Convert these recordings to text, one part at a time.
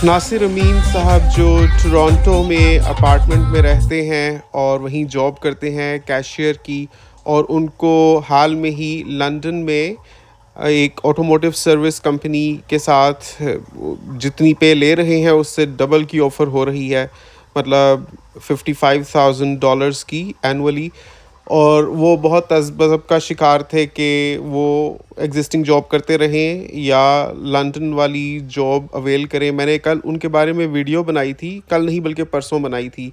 नासिर अमीन साहब जो टोरंटो में अपार्टमेंट में रहते हैं और वहीं जॉब करते हैं कैशियर की। और उनको हाल में ही लंदन में एक ऑटोमोटिव सर्विस कंपनी के साथ जितनी पे ले रहे हैं उससे डबल की ऑफ़र हो रही है। मतलब $55,000 की एनुअली। और वो बहुत तज़ब्ज़ब का शिकार थे कि वो एग्जिस्टिंग जॉब करते रहें या लंदन वाली जॉब अवेल करें। मैंने कल उनके बारे में वीडियो बनाई थी, कल नहीं बल्कि परसों बनाई थी।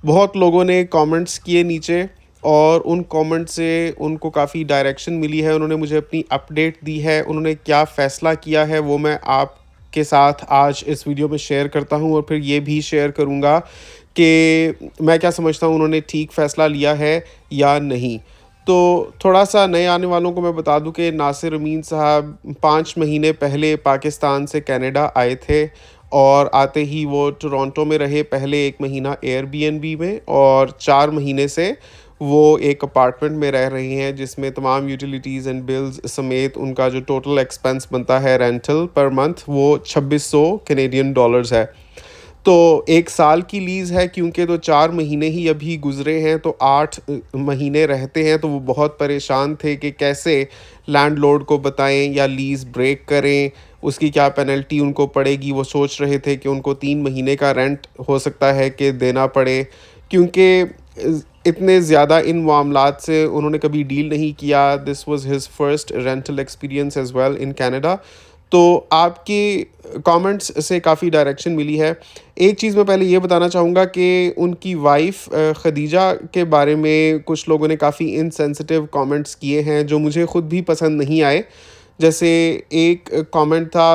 बहुत लोगों ने कमेंट्स किए नीचे और उन कमेंट से उनको काफ़ी डायरेक्शन मिली है। उन्होंने मुझे अपनी अपडेट दी है, उन्होंने क्या फ़ैसला किया है वो मैं आपके साथ आज इस वीडियो में शेयर करता हूँ और फिर ये भी शेयर करूँगा कि मैं क्या समझता हूँ उन्होंने ठीक फ़ैसला लिया है या नहीं। तो थोड़ा-सा नए आने वालों को मैं बता दूँ कि नासिर अमीन साहब 5 महीने पहले पाकिस्तान से कनाडा आए थे और आते ही वो टोरंटो में रहे पहले 1 महीना एयरबीएनबी में और 4 महीने से वो एक अपार्टमेंट में रह रहे हैं जिसमें तमाम यूटिलिटीज़ एंड बिल्स समेत उनका जो टोटल एक्सपेंस बनता है रेंटल पर मंथ वो 2600 कैनेडियन डॉलर्स है। तो 1 साल की लीज़ है क्योंकि तो 4 महीने ही अभी गुज़रे हैं तो 8 महीने रहते हैं। तो वो बहुत परेशान थे कि कैसे लैंडलॉर्ड को बताएँ या लीज़ ब्रेक करें, उसकी क्या पेनल्टी उनको पड़ेगी। वो सोच रहे थे कि उनको 3 महीने का रेंट हो सकता है कि देना पड़े क्योंकि इतने ज़्यादा इन मामलात से उन्होंने कभी डील नहीं किया। This was his first rental experience as well in Canada. तो आपके कमेंट्स से काफ़ी डायरेक्शन मिली है। एक चीज़ मैं पहले ये बताना चाहूँगा कि उनकी वाइफ़ खदीजा के बारे में कुछ लोगों ने काफ़ी इनसेंसिटिव कमेंट्स किए हैं जो मुझे खुद भी पसंद नहीं आए। जैसे एक कमेंट था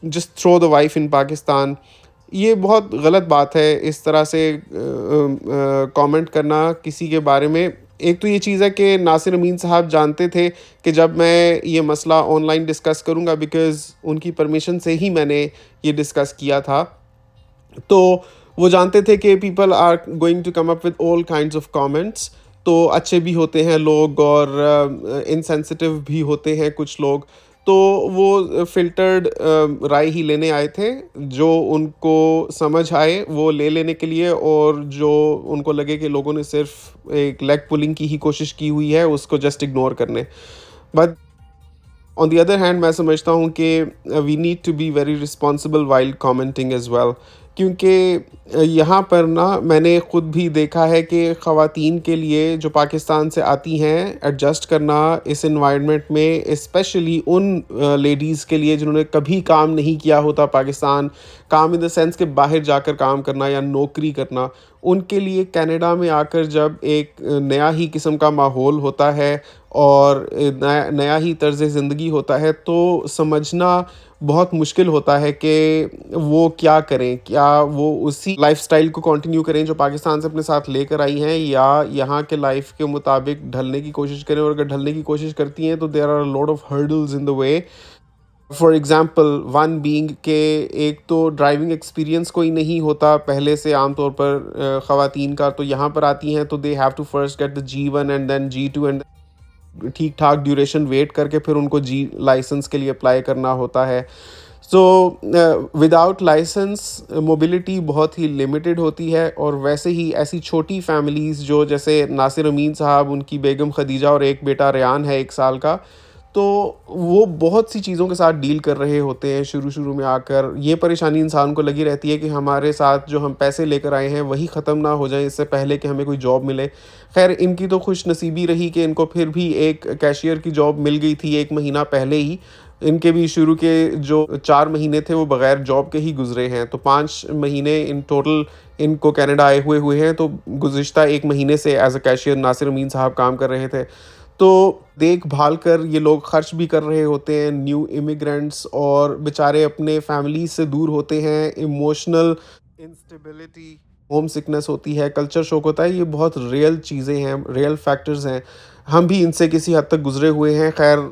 just throw the wife in Pakistan. ये बहुत गलत बात है इस तरह से कमेंट करना किसी के बारे में। एक तो ये चीज़ है कि नासिर अमीन साहब जानते थे कि जब मैं ये मसला ऑनलाइन डिस्कस करूँगा बिकॉज़ उनकी परमिशन से ही मैंने ये डिस्कस किया था। तो वो जानते थे कि people are going to come up with all kinds of comments. तो अच्छे भी होते हैं लोग और इनसेंसिटिव भी होते हैं कुछ लोग। तो वो फ़िल्टर्ड राय ही लेने आए थे, जो उनको समझ आए वो ले लेने के लिए और जो उनको लगे कि लोगों ने सिर्फ़ एक लेग पुलिंग की ही कोशिश की हुई है, उसको जस्ट इग्नोर करने। But on the other hand मैं समझता हूँ कि we need to be very responsible while commenting as well. क्योंकि यहाँ पर ना मैंने खुद भी देखा है कि ख़वातीन के लिए जो पाकिस्तान से आती हैं एडजस्ट करना इस एनवायरनमेंट में स्पेशली उन लेडीज़ के लिए जिन्होंने कभी काम नहीं किया होता पाकिस्तान, काम इन द सेंस कि बाहर जाकर काम करना या नौकरी करना, उनके लिए कनाडा में आकर जब एक नया ही किस्म का माहौल होता है और नया नया ही तर्ज़ ज़िंदगी होता है तो समझना बहुत मुश्किल होता है कि वो क्या करें? क्या वो उसी लाइफ़स्टाइल को कंटिन्यू करें जो पाकिस्तान से अपने साथ लेकर आई हैं या यहाँ के लाइफ़ के मुताबिक ढलने की कोशिश करें। और अगर ढलने की कोशिश करती हैं तो there are a lot of hurdles in the way. For example one being के एक तो ड्राइविंग एक्सपीरियंस कोई नहीं होता पहले से आमतौर पर ख़वातीन का, तो यहाँ पर आती हैं तो they have to first get the जी1 एंड देन जी2 एंड ठीक-ठाक ड्यूरेशन वेट करके फिर उनको जी लाइसेंस के लिए अप्लाई करना होता है। सो विदाउट लाइसेंस मोबिलिटी बहुत ही लिमिटेड होती है और वैसे ही ऐसी छोटी फैमिलीज़ जो जैसे नासिर अमीन साहब, उनकी बेगम खदीजा और एक बेटा रेयान है 1 साल का, तो वो बहुत सी चीज़ों के साथ डील कर रहे होते हैं शुरू-शुरू में आकर। ये परेशानी इंसान को लगी रहती है कि हमारे साथ जो हम पैसे लेकर आए हैं वही ख़त्म ना हो जाएँ इससे पहले कि हमें कोई जॉब मिले। ख़ैर इनकी तो खुशनसीबी रही कि इनको फिर भी एक कैशियर की जॉब मिल गई थी 1 महीना पहले ही। इनके भी शुरू के जो 4 महीने थे वो बग़ैर जॉब के ही गुज़रे हैं। तो 5 महीने इन टोटल इनको कनाडा आए हुए हैं, तो गुज़िश्ता 1 महीने से as a cashier Nasir Amin साहब काम कर रहे थे। तो देखभाल कर ये लोग खर्च भी कर रहे होते हैं, न्यू इमिग्रेंट्स, और बेचारे अपने फैमिली से दूर होते हैं, इमोशनल इंस्टेबिलिटी, होम सिकनेस होती है, कल्चर शॉक होता है। ये बहुत रियल चीज़ें हैं, रियल फैक्टर्स हैं। हम भी इनसे किसी हद तक गुज़रे हुए हैं। ख़ैर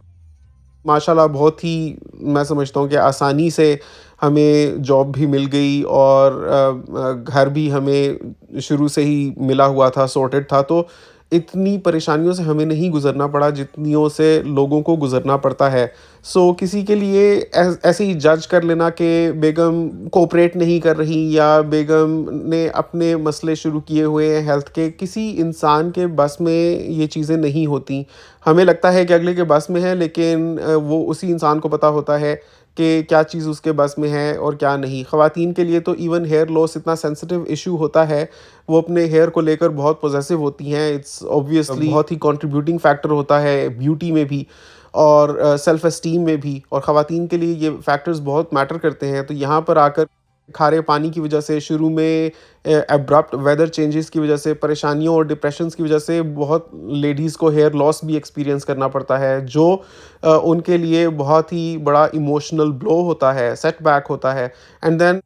माशाल्लाह बहुत ही मैं समझता हूँ कि आसानी से हमें जॉब भी मिल गई और घर भी हमें शुरू से ही मिला हुआ था, सॉर्टेड था। तो इतनी परेशानियों से हमें नहीं गुज़रना पड़ा जितनियों से लोगों को गुज़रना पड़ता है। सो किसी के लिए ऐसे ही जज कर लेना कि बेगम कोऑपरेट नहीं कर रही या बेगम ने अपने मसले शुरू किए हुए हैं हेल्थ के, किसी इंसान के बस में ये चीज़ें नहीं होती। हमें लगता है कि अगले के बस में है, लेकिन वो उसी इंसान को पता होता है कि क्या चीज़ उसके बस में है और क्या नहीं। ख़वातीन के लिए तो इवन हेयर लॉस इतना सेंसिटिव इश्यू होता है, वो अपने हेयर को लेकर बहुत पॉसेसिव होती हैं। इट्स ऑब्वियसली बहुत ही कंट्रीब्यूटिंग फैक्टर होता है ब्यूटी में भी और सेल्फ एस्टीम में भी, और ख़वातीन के लिए ये फैक्टर्स बहुत मैटर करते हैं। तो यहाँ पर आकर खारे पानी की वजह से, शुरू में अब्रप्ट वेदर चेंजेस की वजह से, परेशानियों और डिप्रेशंस की वजह से बहुत लेडीज़ को हेयर लॉस भी एक्सपीरियंस करना पड़ता है, जो उनके लिए बहुत ही बड़ा इमोशनल ब्लो होता है, सेटबैक होता है। एंड देन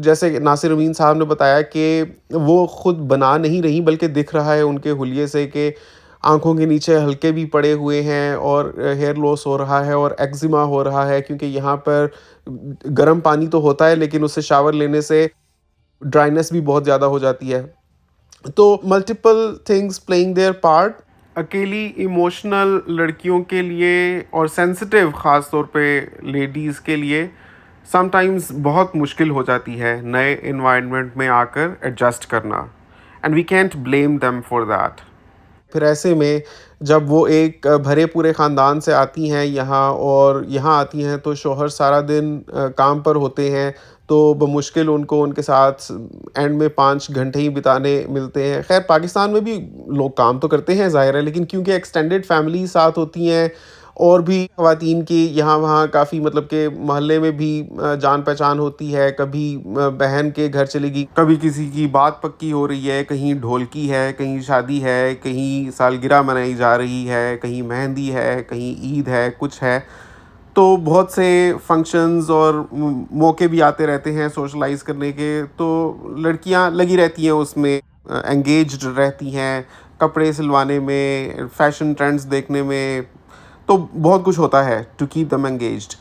जैसे कि नासिर अमीन साहब ने बताया कि वो खुद बना नहीं रही, बल्कि दिख रहा है उनके हुलिये से कि आँखों के नीचे हल्के भी पड़े हुए हैं और हेयर लॉस हो रहा है और एक्जिमा हो रहा है, क्योंकि यहाँ पर गर्म पानी तो होता है लेकिन उससे शावर लेने से ड्राइनेस भी बहुत ज़्यादा हो जाती है। तो multiple things playing there part. अकेली इमोशनल लड़कियों के लिए और सेंसिटिव ख़ास तौर पे लेडीज़ के लिए समटाइम्स बहुत मुश्किल हो जाती है नए इन्वायरमेंट में आकर एडजस्ट करना, and we can't blame them for that. फिर ऐसे में जब वो एक भरे पूरे ख़ानदान से आती हैं यहाँ, और यहाँ आती हैं तो शौहर सारा दिन काम पर होते हैं, तो बमुश्किल उनको उनके साथ एंड में 5 घंटे ही बिताने मिलते हैं। ख़ैर पाकिस्तान में भी लोग काम तो करते हैं ज़ाहिर है, लेकिन क्योंकि एक्सटेंडेड फैमिली साथ होती हैं और भी ख़वातीन की यहाँ-वहाँ काफ़ी, मतलब कि मोहल्ले में भी जान-पहचान होती है। कभी बहन के घर चली गई, कभी किसी की बात पक्की हो रही है, कहीं ढोलकी है, कहीं शादी है, कहीं सालगिरह मनाई जा रही है, कहीं मेहंदी है, कहीं ईद है, कुछ है। तो बहुत से फंक्शंस और मौके भी आते रहते हैं सोशलाइज़ करने के, तो लड़कियां लगी रहती हैं उसमें, एंगेज्ड रहती हैं कपड़े सिलवाने में, फैशन ट्रेंड्स देखने में। तो बहुत कुछ होता है टू कीप देम एंगेज्ड।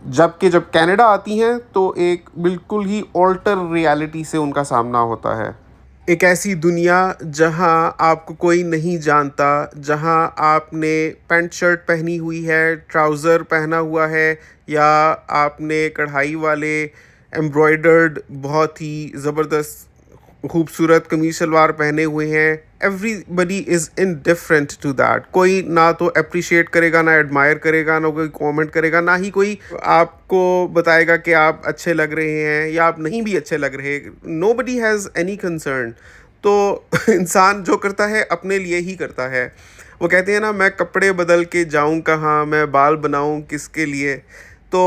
जबकि जब कनाडा आती हैं तो एक बिल्कुल ही ऑल्टर रियलिटी से उनका सामना होता है। एक ऐसी दुनिया जहां आपको कोई नहीं जानता, जहां आपने पैंट शर्ट पहनी हुई है, ट्राउज़र पहना हुआ है, या आपने कढ़ाई वाले एम्ब्रॉयडर्ड बहुत ही ज़बरदस्त खूबसूरत कमीज शलवार पहने हुए हैं। Everybody is indifferent to that. कोई ना तो अप्रिशिएट करेगा, ना एडमायर करेगा, ना कोई कमेंट करेगा, ना ही कोई आपको बताएगा कि आप अच्छे लग रहे हैं या आप नहीं भी अच्छे लग रहे। Nobody has any concern. तो इंसान जो करता है अपने लिए ही करता है। वो कहते हैं ना, मैं कपड़े बदल के जाऊं कहाँ, मैं बाल बनाऊं किसके लिए। तो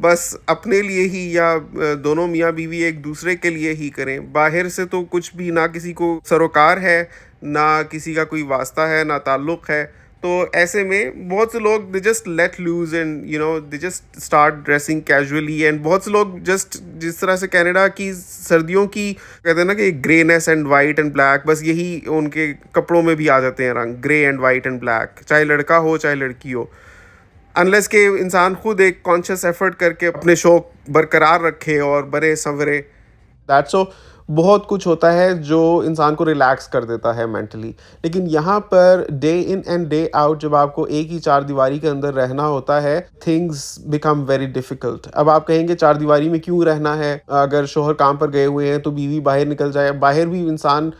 बस अपने लिए ही, या दोनों मियाँ बीवी एक दूसरे के लिए ही करें। बाहर से तो कुछ भी, ना किसी को सरोकार है, ना किसी का कोई वास्ता है, ना ताल्लुक़ है। तो ऐसे में बहुत से लोग they just let loose and they just start dressing casually. And बहुत से लोग जस्ट, जिस तरह से कनाडा की सर्दियों की कहते हैं ना कि ग्रेनेस एंड वाइट एंड ब्लैक, बस यही उनके कपड़ों में भी आ जाते हैं रंग, grey and white and black, चाहे लड़का हो चाहे लड़की हो। अनलेस के इंसान खुद एक कॉन्शियस एफर्ट करके अपने शौक बरकरार रखे और बड़े संवरे। दैट्स सो बहुत कुछ होता है जो इंसान को रिलैक्स कर देता है मेंटली। लेकिन यहाँ per day in and day out जब आपको एक ही चार दीवारी के अंदर रहना होता है, थिंग्स बिकम वेरी डिफ़िकल्ट। अब आप कहेंगे चार दीवारी में क्यों रहना है, अगर शौहर काम पर गए हुए हैं तो बीवी बाहर निकल जाए। बाहर भी इंसान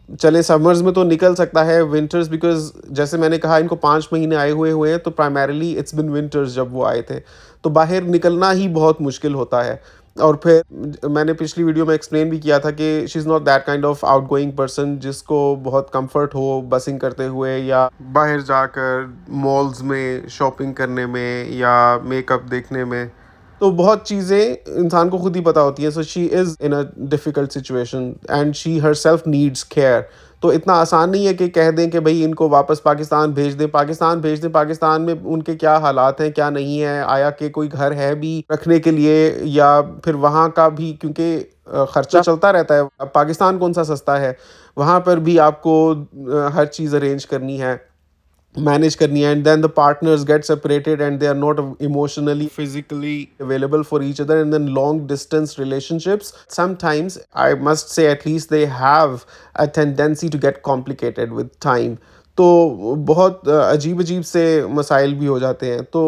चले, समर्स में तो निकल सकता है, विंटर्स, बिकॉज जैसे मैंने कहा इनको 5 महीने आए हुए हैं, तो प्राइमरीली इट्स बिन विंटर्स जब वो आए थे, तो बाहर निकलना ही बहुत मुश्किल होता है। और फिर मैंने पिछली वीडियो में एक्सप्लेन भी किया था कि she is not that kind of outgoing person जिसको बहुत कंफर्ट हो बसिंग करते हुए या बाहर जाकर मॉल्स में शॉपिंग करने में या मेकअप देखने में। तो बहुत चीज़ें इंसान को खुद ही पता होती है। So she is in a difficult situation and she herself needs care. तो इतना आसान नहीं है कि कह दें कि भई इनको वापस पाकिस्तान भेज दें, पाकिस्तान भेज दें। पाकिस्तान में उनके क्या हालात हैं, क्या नहीं है, आया कि कोई घर है भी रखने के लिए, या फिर वहाँ का भी, क्योंकि खर्चा चलता रहता है। अब पाकिस्तान कौन-सा सस्ता है, वहाँ पर भी आपको हर चीज़ अरेंज करनी है। मैनेज करनी है, and then the partners get separated and they are not emotionally physically available for each other, and then long distance relationships sometimes I must say at least they have a tendency to get complicated with time. तो बहुत अजीब अजीब से मसाइल भी हो जाते हैं। तो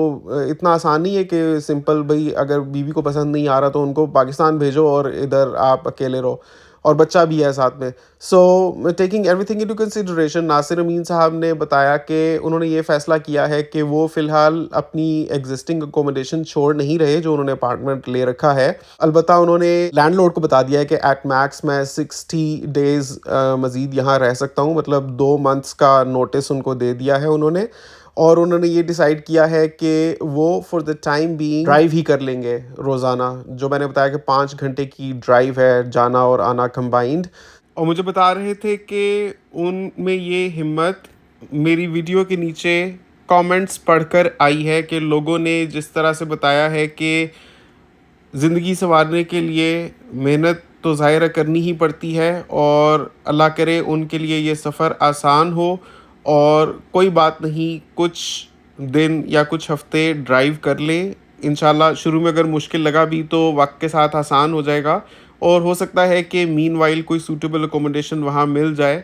इतना आसान नहीं है कि सिंपल भाई अगर बीवी को पसंद नहीं आ रहा तो उनको पाकिस्तान भेजो और इधर आप अकेले रहो, और बच्चा भी है साथ में। So taking everything into consideration, Nasir Amin sahab ने बताया कि उन्होंने ये फ़ैसला किया है कि वो फ़िलहाल अपनी एग्जिस्टिंग अकोमोडेशन छोड़ नहीं रहे जो उन्होंने अपार्टमेंट ले रखा है। अलबत्ता उन्होंने लैंडलॉर्ड को बता दिया है कि एट मैक्स मैं 60 डेज़ मज़ीद यहाँ रह सकता हूँ, मतलब 2 मंथ्स का नोटिस उनको दे दिया है उन्होंने। और उन्होंने ये डिसाइड किया है कि वो for the time being drive ही कर लेंगे रोज़ाना, जो मैंने बताया कि 5 घंटे की ड्राइव है जाना और आना कंबाइंड। और मुझे बता रहे थे कि उनमें ये हिम्मत मेरी वीडियो के नीचे कमेंट्स पढ़कर आई है कि लोगों ने जिस तरह से बताया है कि ज़िंदगी संवारने के लिए मेहनत तो ज़ाहिर है करनी ही पड़ती है, और अल्लाह करे उनके लिए ये सफ़र आसान हो। और कोई बात नहीं, कुछ दिन या कुछ हफ्ते ड्राइव कर लें, इंशाल्लाह शुरू में अगर मुश्किल लगा भी तो वक्त के साथ आसान हो जाएगा, और हो सकता है कि मीनवाइल कोई सूटेबल अकोमोडेशन वहाँ मिल जाए।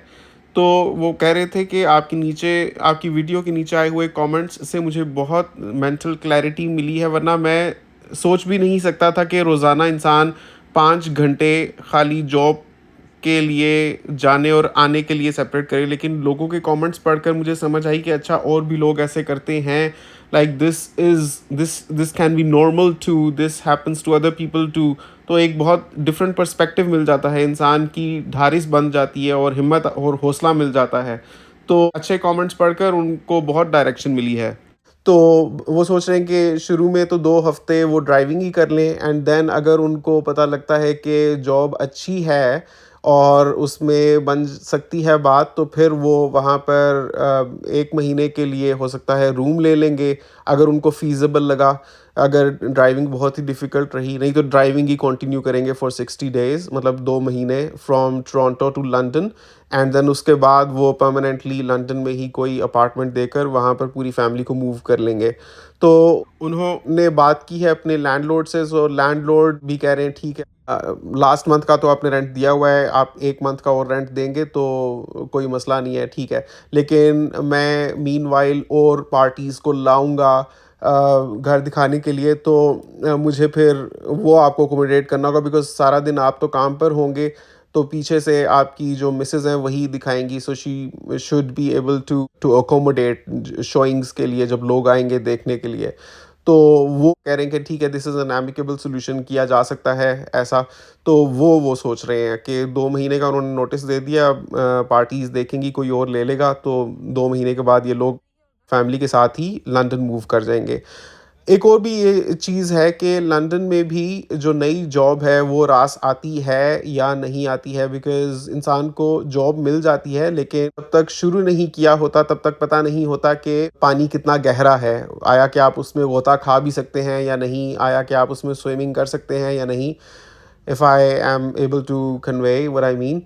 तो वो कह रहे थे कि आपकी वीडियो के नीचे आए हुए कमेंट्स से मुझे बहुत मेंटल क्लैरिटी मिली है, वरना मैं सोच भी नहीं सकता था कि रोज़ाना इंसान 5 घंटे खाली जॉब के लिए जाने और आने के लिए सेपरेट करे। लेकिन लोगों के कमेंट्स पढ़कर मुझे समझ आई कि अच्छा और भी लोग ऐसे करते हैं, like this can be normal too, this happens to other people too. तो एक बहुत डिफरेंट पर्सपेक्टिव मिल जाता है, इंसान की धारिस बन जाती है और हिम्मत और हौसला मिल जाता है। तो अच्छे कमेंट्स पढ़कर उनको बहुत डायरेक्शन मिली है। तो वो सोच रहे हैं कि शुरू में तो 2 हफ़्ते वो ड्राइविंग ही कर लें, एंड देन अगर उनको पता लगता है कि जॉब अच्छी है और उसमें बन सकती है बात, तो फिर वो वहाँ पर 1 महीने के लिए हो सकता है रूम ले लेंगे, अगर उनको फ़ीज़िबल लगा। अगर ड्राइविंग बहुत ही डिफ़िकल्ट रही, नहीं तो ड्राइविंग ही कंटिन्यू करेंगे फॉर 60 डेज़, मतलब 2 महीने from Toronto to London, and then उसके बाद वो परमानेंटली लंदन में ही कोई अपार्टमेंट देकर वहाँ पर पूरी फैमिली को मूव कर लेंगे। तो उन्होंने बात की है अपने लैंडलॉर्ड से, सो लैंडलॉर्ड भी कह रहे हैं ठीक है, लास्ट मंथ का तो आपने रेंट दिया हुआ है, आप 1 मंथ का और रेंट देंगे तो कोई मसला नहीं है, ठीक है। लेकिन मैं मीनवाइल और पार्टीज़ को लाऊँगा घर दिखाने के लिए, तो मुझे फिर वो आपको अकोमोडेट करना होगा, बिकॉज़ सारा दिन आप तो काम पर होंगे, तो पीछे से आपकी जो मिसेज़ हैं वही दिखाएँगी, so she should be able to accommodate showings के लिए जब लोग आएँगे देखने के लिए। तो वो कह रहे हैं कि ठीक है, this is an amicable solution, किया जा सकता है ऐसा। तो वो सोच रहे हैं कि 2 महीने का उन्होंने नोटिस दे दिया, पार्टीज़ देखेंगी कोई और ले लेगा, तो 2 महीने के बाद ये लोग फैमिली के साथ ही लंदन मूव कर जाएँगे। एक और भी ये चीज़ है कि लंदन में भी जो नई जॉब है वो रास आती है या नहीं आती है, बिकॉज़ इंसान को जॉब मिल जाती है, लेकिन जब तक शुरू नहीं किया होता तब तक पता नहीं होता कि पानी कितना गहरा है। आया कि आप उसमें गोता खा भी सकते हैं या नहीं, आया कि आप उसमें स्विमिंग कर सकते हैं या नहीं, if I am able to convey what I mean.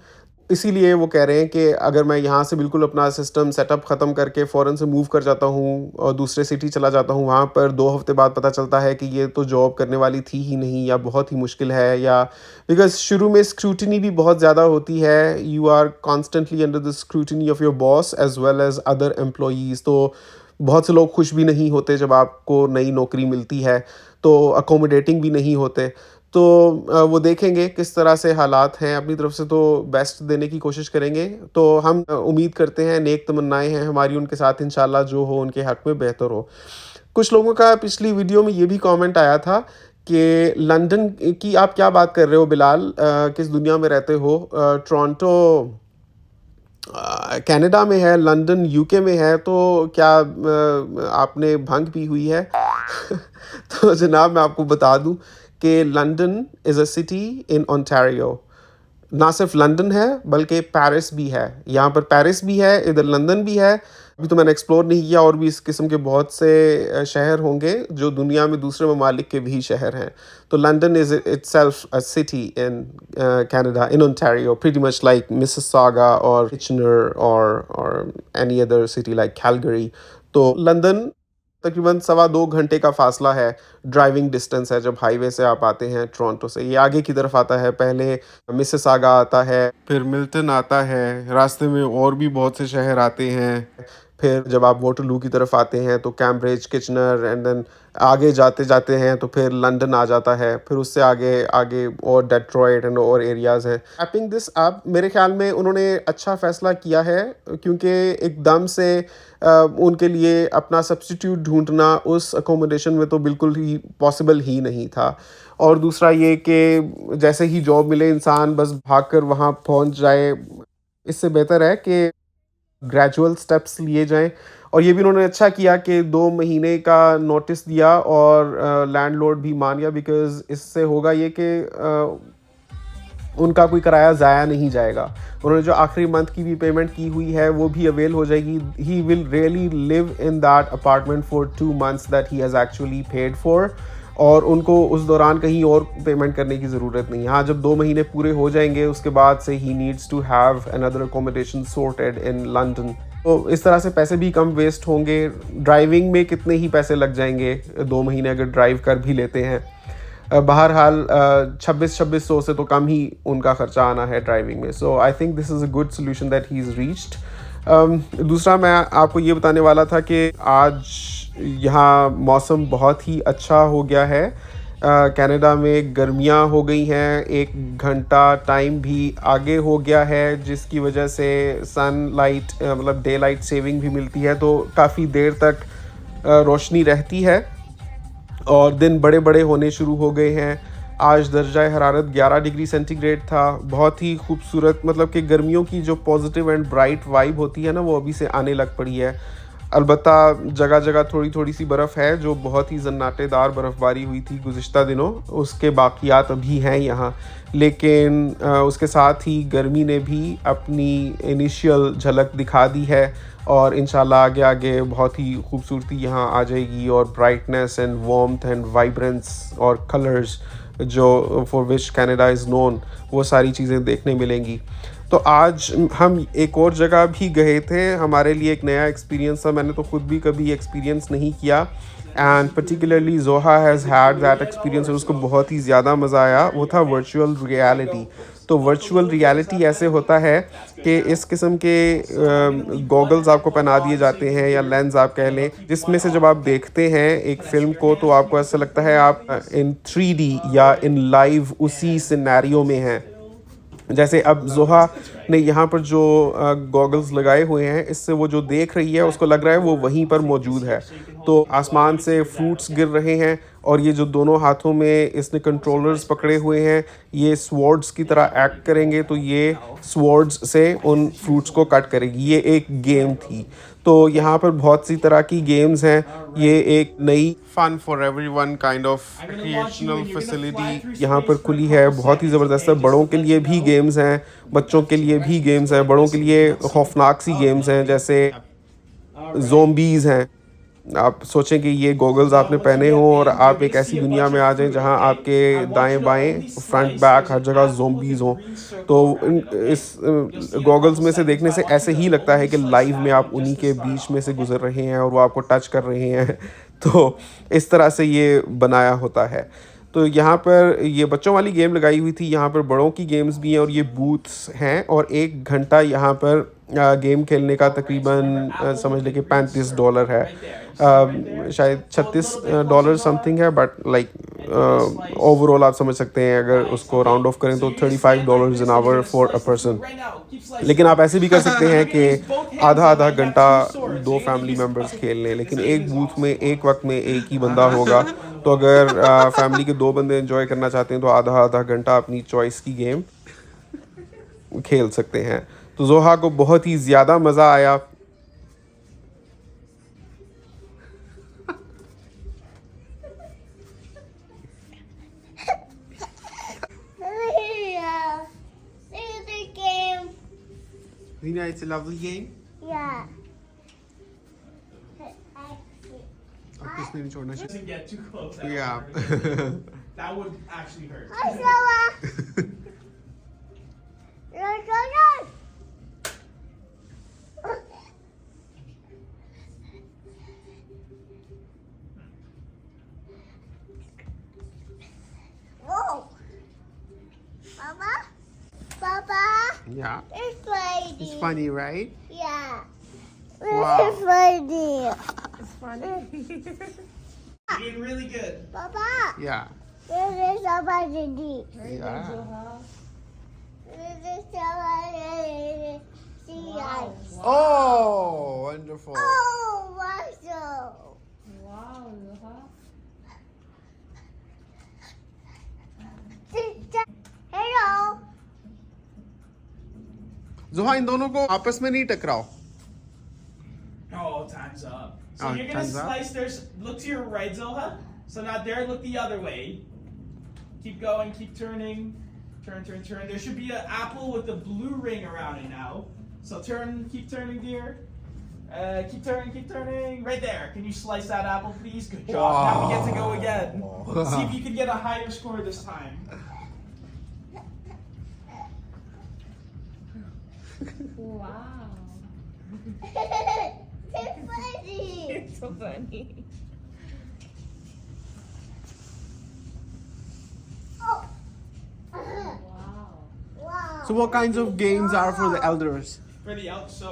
इसीलिए वो कह रहे हैं कि अगर मैं यहाँ से बिल्कुल अपना सिस्टम सेटअप ख़त्म करके फ़ौरन से मूव कर जाता हूँ और दूसरे सिटी चला जाता हूँ, वहाँ पर 2 हफ़्ते बाद पता चलता है कि ये तो जॉब करने वाली थी ही नहीं, या बहुत ही मुश्किल है, या बिकॉज़ शुरू में स्क्रूटनी भी बहुत ज़्यादा होती है। You are constantly under the scrutiny of your boss as well as other employees. तो बहुत से लोग खुश भी नहीं होते जब आपको नई नौकरी मिलती है, तो अकोमोडेटिंग भी नहीं होते। तो वो देखेंगे किस तरह से हालात हैं, अपनी तरफ से तो बेस्ट देने की कोशिश करेंगे। तो हम उम्मीद करते हैं, नेक तमन्नाएँ हैं हमारी उनके साथ, इंशाल्लाह जो हो उनके हक़ में बेहतर हो। कुछ लोगों का पिछली वीडियो में ये भी कमेंट आया था कि लंदन की आप क्या बात कर रहे हो बिलाल, किस दुनिया में रहते हो? टोरंटो कनाडा में है, लंदन यूके में है, तो क्या आपने भंग पी हुई है? तो जनाब मैं आपको बता दूँ कि London is a city in Ontario. ना सिर्फ लंदन है बल्कि पेरिस भी है। यहाँ पर पेरिस भी है, इधर लंदन भी है। अभी तो मैंने एक्सप्लोर नहीं किया, और भी इस किस्म के बहुत से शहर होंगे जो दुनिया में दूसरे ममालिक के भी शहर हैं। तो London is itself a city in Canada, in Ontario, pretty much like Mississauga or Kitchener or any other city like Calgary. तो लंदन तकरीबन 2.25 घंटे का फासला है, ड्राइविंग डिस्टेंस है जब हाईवे से आप आते हैं टोरंटो से। ये आगे की तरफ आता है, पहले मिसिसागा आता है, फिर मिल्टन आता है, रास्ते में और भी बहुत से शहर आते हैं। फिर जब आप वोटरलू की तरफ आते हैं तो कैम्ब्रिज, किचनर, एंड देन आगे जाते जाते हैं तो फिर लंदन आ जाता है। फिर उससे आगे आगे और डेट्रॉयट एंड और एरियाज़ हैं। टैपिंग दिस अप, मेरे ख्याल में उन्होंने अच्छा फ़ैसला किया है, क्योंकि एकदम से उनके लिए अपना सब्स्टिट्यूट ढूंढना उस अकोमोडेशन में तो बिल्कुल ही पॉसिबल ही नहीं था। और दूसरा ये कि जैसे ही जॉब मिले इंसान बस भागकर वहाँ पहुँच जाए, इससे बेहतर है कि ग्रेजुअल स्टेप्स लिए जाएँ। और ये भी उन्होंने अच्छा किया कि 2 महीने का नोटिस दिया, और लैंडलॉर्ड भी मान गया, बिकॉज़ इससे होगा ये कि उनका कोई किराया ज़ाया नहीं जाएगा। उन्होंने जो आखिरी मंथ की भी पेमेंट की हुई है वो भी अवेल हो जाएगी। He will really live in that apartment for 2 months that he has actually paid for, और उनको उस दौरान कहीं और पेमेंट करने की ज़रूरत नहीं है। हाँ, जब 2 महीने पूरे हो जाएंगे उसके बाद से ही needs to have another accommodation sorted in London. तो इस तरह से पैसे भी कम वेस्ट होंगे। ड्राइविंग में कितने ही पैसे लग जाएंगे 2 महीने अगर ड्राइव कर भी लेते हैं। बहरहाल 2600 से तो कम ही उनका खर्चा आना है ड्राइविंग में। So I think this is a good solution that he is reached. दूसरा मैं आपको ये बताने वाला था कि आज यहाँ मौसम बहुत ही अच्छा हो गया है। कनाडा में गर्मियाँ हो गई हैं, 1 घंटा टाइम भी आगे हो गया है, जिसकी वजह से सनलाइट मतलब डे लाइट सेविंग भी मिलती है, तो काफ़ी देर तक रोशनी रहती है और दिन बड़े बड़े होने शुरू हो गए हैं। आज दर्जा हरारत 11 डिग्री सेंटीग्रेड था। बहुत ही खूबसूरत, मतलब कि गर्मियों की जो पॉजिटिव एंड ब्राइट वाइब होती है ना, वो अभी से आने लग पड़ी है। अलबत्ता जगह जगह थोड़ी थोड़ी सी बर्फ़ है, जो बहुत ही जन्नाटेदार बर्फ़बारी हुई थी गुज़िश्ता दिनों, उसके बाक़ियात अभी हैं यहाँ। लेकिन उसके साथ ही गर्मी ने भी अपनी इनिशियल झलक दिखा दी है, और इंशाल्लाह आगे आगे बहुत ही खूबसूरती यहाँ आ जाएगी, और brightness and warmth and vibrance और कलर्स जो for which Canada is known, वो सारी चीज़ें देखने मिलेंगी। तो आज हम एक और जगह भी गए थे, हमारे लिए एक नया एक्सपीरियंस था। मैंने तो खुद भी कभी एक्सपीरियंस नहीं किया, एंड पर्टिकुलरली जोहा हैज़ हैड दैट एक्सपीरियंस, और उसको बहुत ही ज़्यादा मज़ा आया। वो था वर्चुअल रियलिटी। तो वर्चुअल रियलिटी ऐसे होता है कि इस किस्म के गॉगल्स आपको पहना दिए जाते हैं, या लेंस आप कह लें, जिसमें से जब आप देखते हैं एक फ़िल्म को तो आपको ऐसा लगता है आप इन 3D या इन लाइव उसी सिनेरियो में हैं। जैसे अब जोहा ने यहाँ पर जो गॉगल्स लगाए हुए हैं, इससे वो जो देख रही है उसको लग रहा है वो वहीं पर मौजूद है। तो आसमान से फ्रूट्स गिर रहे हैं, और ये जो दोनों हाथों में इसने कंट्रोलर्स पकड़े हुए हैं, ये स्वॉर्ड्स की तरह एक्ट करेंगे, तो ये स्वॉर्ड्स से उन फ्रूट्स को कट करेगी। ये एक गेम थी। तो यहाँ पर बहुत सी तरह की गेम्स हैं। ये एक नई fun for everyone kind of recreational facility यहाँ पर खुली है, बहुत ही ज़बरदस्त है। बड़ों के लिए भी गेम्स हैं, बच्चों के लिए भी गेम्स हैं। बड़ों के लिए खौफनाक सी गेम्स हैं, जैसे ज़ोंबीज़ हैं। आप सोचें कि ये गॉगल्स आपने पहने हों और आप एक ऐसी दुनिया में आ जाएं जहां आपके दाएं बाएं फ्रंट बैक हर जगह ज़ोंबीज़ हों। तो इस गॉगल्स में से देखने से ऐसे ही लगता है कि लाइव में आप उन्हीं के बीच में से गुजर रहे हैं और वो आपको टच कर रहे हैं। तो इस तरह से ये बनाया होता है। तो यहाँ पर ये बच्चों वाली गेम लगाई हुई थी, यहाँ पर बड़ों की गेम्स भी हैं, और ये बूथ्स हैं, और 1 घंटा यहाँ पर गेम खेलने का तकरीबन समझ लें कि $35 है। शायद $36 समथिंग है, बट लाइक ओवरऑल आप समझ सकते हैं अगर उसको राउंड ऑफ करें तो $35 an hour for a person. लेकिन आप ऐसे भी कर सकते हैं कि आधा आधा घंटा 2 फैमिली मेम्बर्स खेल लें, लेकिन एक बूथ में एक वक्त में एक ही बंदा होगा। तो अगर फैमिली के 2 बंदे एंजॉय करना चाहते हैं तो आधा आधा घंटा अपनी चॉइस की गेम खेल सकते हैं। तो जोहा को बहुत ही ज़्यादा मज़ा आया। Zina, it's a lovely game. Yeah. अब किसने नहीं छोड़ना Doesn't get too close. Yeah. That would actually hurt. Hi, Sarah. Run. Whoa. Papa, Yeah. it's funny. It's funny, right? Yeah. Wow. It's funny. It's funny. You're doing really good. Papa, Yeah. this is somebody. Yeah. This is somebody. See Wow. Oh, wonderful. Oh, Marshall. Wow, Zoha. Hello. जोहा इन दोनों को आपस में नहीं टकराओ. Oh, time's up. So Oh, you're gonna time's up. slice. Look to your right, Zoha. So not there. Look the other way. Keep going. Keep turning. Turn. There should be an apple with a blue ring around it now. So turn. Keep turning, dear. Keep turning. Right there. Can you slice that apple, please? Good job. Now we get to go again. See if you can get a higher score this time. Wow. It's funny. It's so funny. Oh. Wow. Wow. So what kinds of games are for the elders? For the there's a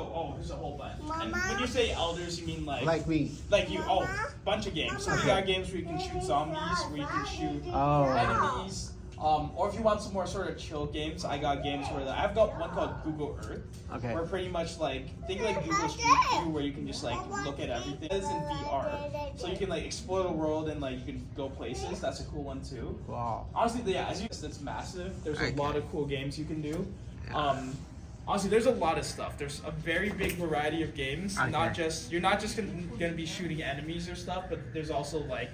whole bunch. And Mama? when you say elders, you mean Like me. like you. Oh, bunch of games. So we got games where you can shoot zombies, where you can shoot Oh. enemies. Or if you want some more sort of chill games, I got games where I've got one called Google Earth. Okay. Where pretty much like think like Google Street View, where you can just like look at everything. It's in VR, so you can like explore the world and like you can go places. That's a cool one too. Wow. Honestly, yeah, as you it's massive. There's a Okay. lot of cool games you can do. Honestly, there's a lot of stuff. There's a very big variety of games. Okay. You're not just gonna be shooting enemies or stuff, but there's also like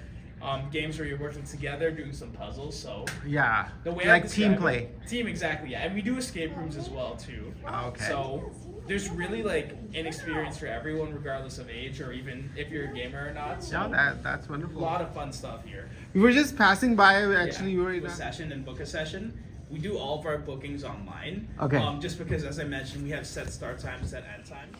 games where you're working together, doing some puzzles. So Yeah. the way I Like describe team it- play. Team, exactly. Yeah, and we do escape rooms as well too. Okay. So there's really like an experience for everyone, regardless of age or even if you're a gamer or not. So Yeah, that's a wonderful. lot of fun stuff here. We were just passing by. Actually, Yeah, we were do in a session and book a session. We do all of our bookings online. Okay. Just because, as I mentioned, we have set start times, set end times.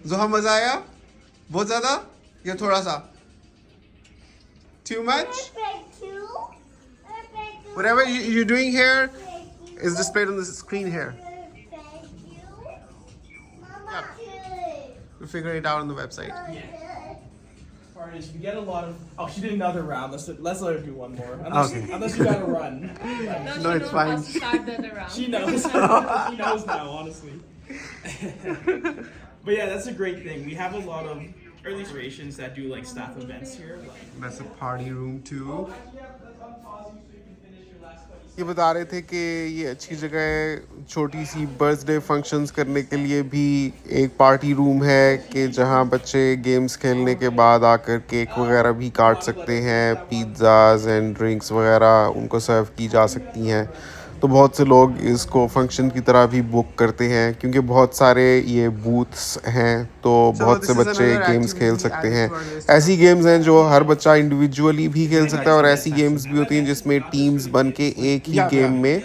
जोहा मजा आया? बहुत ज्यादा? या थोड़ा सा? Too much? Whatever you're doing here is displayed on the screen here. We'll figure it out on the website. Part is you get a lot of. Oh, she did another round. Let's let her do one more. Unless, Okay. unless you gotta run. No, No, she it's knows fine. how to start the round. She knows. She knows now, honestly. But yeah, that's a great thing. We have a lot of early iterations that do like staff events here. Like, That's a party room too. yeah, that's unpause you so you can finish your last 20 ये बता रहे थे कि ये अच्छी जगह है, छोटी सी बर्थडे फंक्शंस करने के लिए भी एक पार्टी रूम है कि जहाँ बच्चे गेम्स खेलने के बाद आकर केक वगैरह भी काट सकते हैं, पिज़्ज़ाज एंड ड्रिंक्स वगैरह उनको सर्व की जा सकती हैं. तो बहुत से लोग इसको फंक्शन की तरह भी बुक करते हैं क्योंकि बहुत सारे ये बूथ्स हैं, तो बहुत से बच्चे गेम्स खेल सकते हैं. ऐसी गेम्स हैं जो हर बच्चा इंडिविजुअली भी खेल सकता है और ऐसी गेम्स भी होती हैं जिसमें टीम्स बन के एक ही गेम में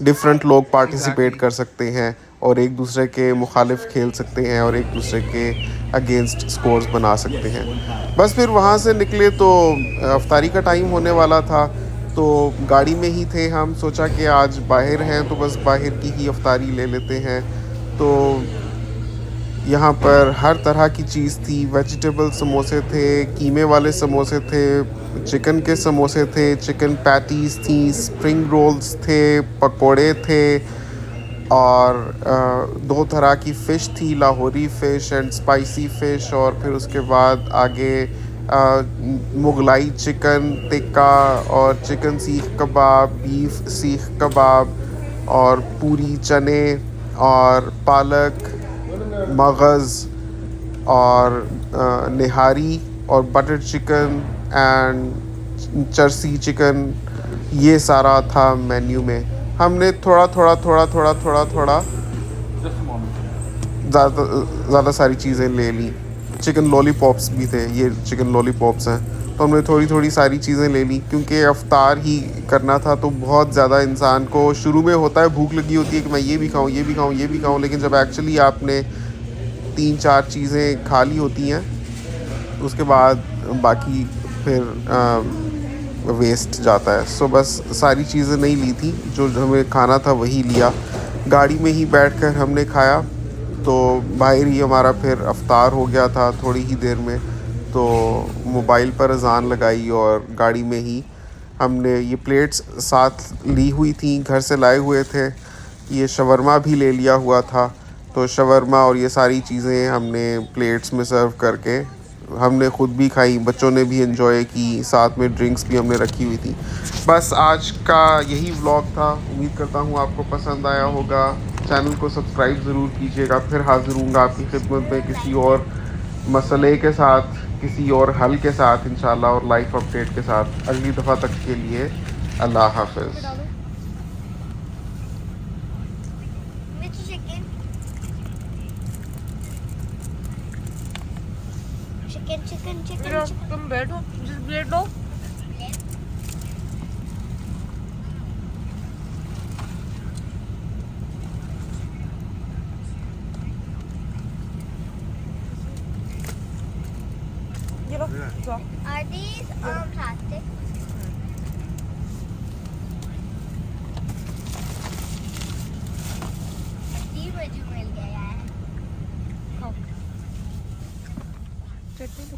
डिफरेंट लोग पार्टिसिपेट कर सकते हैं और एक दूसरे के मुखालिफ खेल सकते हैं और एक दूसरे के अगेंस्ट स्कोर्स बना सकते हैं. बस फिर वहाँ से निकले तो अफ्तारी का टाइम होने वाला था, तो गाड़ी में ही थे. हम सोचा कि आज बाहर हैं तो बस बाहर की ही अफ्तारी ले लेते हैं. तो यहाँ पर हर तरह की चीज़ थी. वेजिटेबल समोसे थे, कीमे वाले समोसे थे, चिकन के समोसे थे, चिकन पैटीज़ थी, स्प्रिंग रोल्स थे, पकोड़े थे और दो तरह की फ़िश थी, Lahori fish and spicy fish. और फिर उसके बाद आगे मुगलाई चिकन टिक्का और चिकन सीख कबाब, बीफ सीख कबाब और पूरी चने और पालक, मगज़ और निहारी और बटर चिकन एंड चरसी चिकन ये सारा था मेन्यू में। हमने थोड़ा ज़्यादा सारी चीज़ें ले ली। चिकन लॉलीपॉप्स भी थे, ये चिकन लॉलीपॉप्स हैं, तो हमने थोड़ी सारी चीज़ें ले ली क्योंकि अफ्तार ही करना था। तो बहुत ज़्यादा इंसान को शुरू में होता है, भूख लगी होती है कि मैं ये भी खाऊं, ये भी खाऊं, ये भी खाऊं, लेकिन जब एक्चुअली आपने 3-4 चीज़ें खा ली होती हैं उसके बाद बाकी फिर वेस्ट जाता है। सो बस सारी चीज़ें नहीं ली थी, जो हमें खाना था वही लिया। गाड़ी में ही बैठकर हमने खाया। तो बाहर ही हमारा फिर अफ्तार हो गया था थोड़ी ही देर में। तो मोबाइल पर अज़ान लगाई और गाड़ी में ही हमने ये प्लेट्स साथ ली हुई थी, घर से लाए हुए थे। ये शवरमा भी ले लिया हुआ था। तो शवरमा और ये सारी चीज़ें हमने प्लेट्स में सर्व करके हमने ख़ुद भी खाई, बच्चों ने भी एंजॉय की, साथ में ड्रिंक्स भी हमने रखी हुई थी। बस आज का यही व्लॉग था। उम्मीद करता हूँ आपको पसंद आया होगा। चैनल को सब्सक्राइब ज़रूर कीजिएगा। फिर हाज़िर हूँगा आपकी खिदमत में किसी और मसले के साथ, किसी और हल के साथ इंशाल्लाह, और लाइफ अपडेट के साथ। अगली दफ़ा तक के लिए अल्लाह हाफ़िज़। चिकन तुम बैठो, जिस प्लेट लो। ये लो, जाओ। Are these plastic? These were जो मिल गया है। चटनी तो